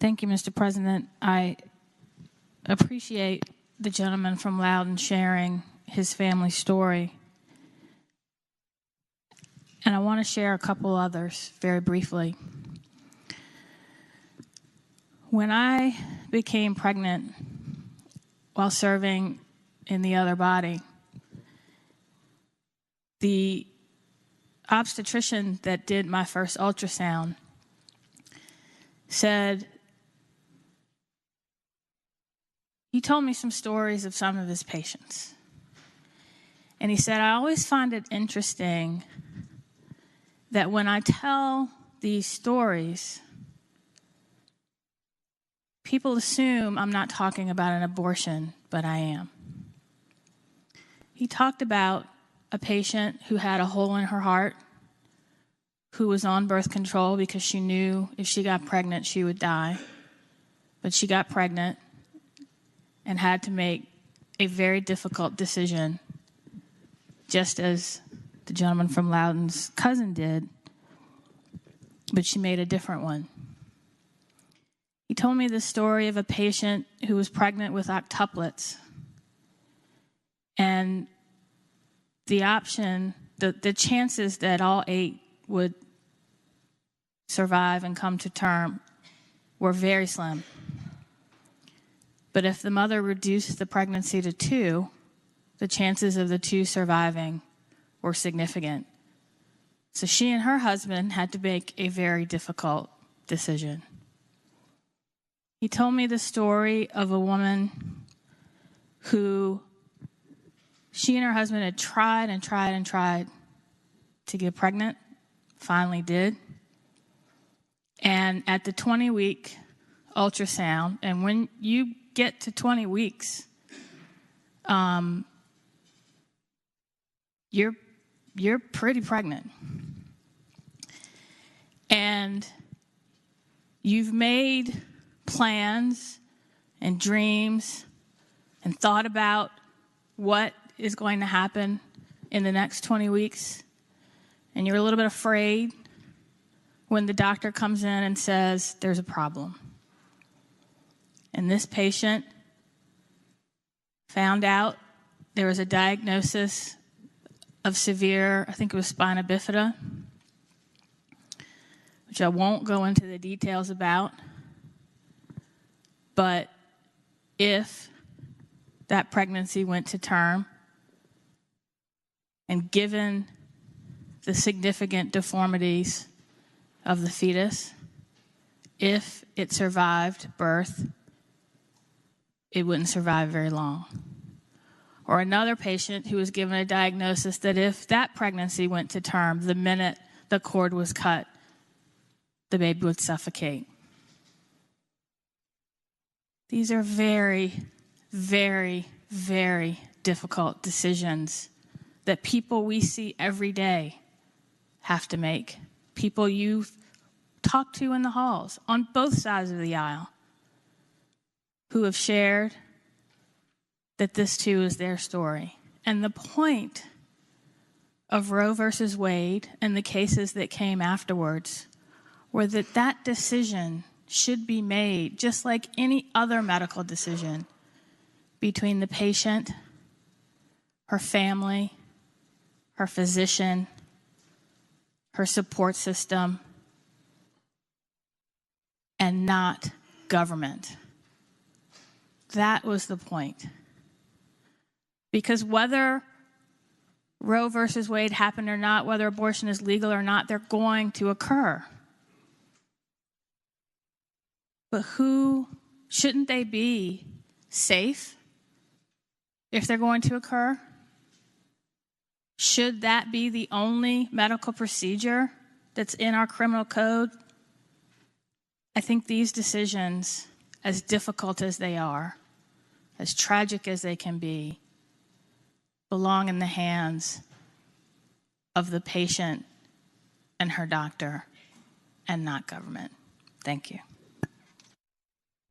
Thank you, Mr. President. I appreciate the gentleman from Loudoun sharing his family story. And I want to share a couple others very briefly. When I became pregnant while serving in the other body, the obstetrician that did my first ultrasound said, he told me some stories of some of his patients. And he said, I always find it interesting that when I tell these stories, people assume I'm not talking about an abortion, but I am. He talked about a patient who had a hole in her heart, who was on birth control because she knew if she got pregnant, she would die. But she got pregnant and had to make a very difficult decision, just as the gentleman from Loudoun's cousin did, but she made a different one. He told me the story of a patient who was pregnant with octuplets. And the option, the chances that all 8 would survive and come to term were very slim. But if the mother reduced the pregnancy to 2, the chances of the 2 surviving were significant. So she and her husband had to make a very difficult decision. He told me the story of a woman who she and her husband had tried and tried and tried to get pregnant, finally did. And at the 20-week ultrasound, and when you get to 20 weeks, you're pretty pregnant. And you've made plans and dreams and thought about what is going to happen in the next 20 weeks. And you're a little bit afraid when the doctor comes in and says, there's a problem. And this patient found out there was a diagnosis of severe, I think it was spina bifida, which I won't go into the details about. But if that pregnancy went to term, and given the significant deformities of the fetus, if it survived birth, it wouldn't survive very long. Or another patient who was given a diagnosis that if that pregnancy went to term, the minute the cord was cut, the baby would suffocate. These are very, very, very difficult decisions that people we see every day have to make. People you talk to in the halls on both sides of the aisle who have shared that this too is their story. And the point of Roe versus Wade and the cases that came afterwards were that that decision should be made, just like any other medical decision, between the patient, her family, her physician, her support system, and not government. That was the point. Because whether Roe versus Wade happened or not, whether abortion is legal or not, they're going to occur. But shouldn't they be safe if they're going to occur? Should that be the only medical procedure that's in our criminal code? I think these decisions, as difficult as they are, as tragic as they can be, belong in the hands of the patient and her doctor and not government. Thank you.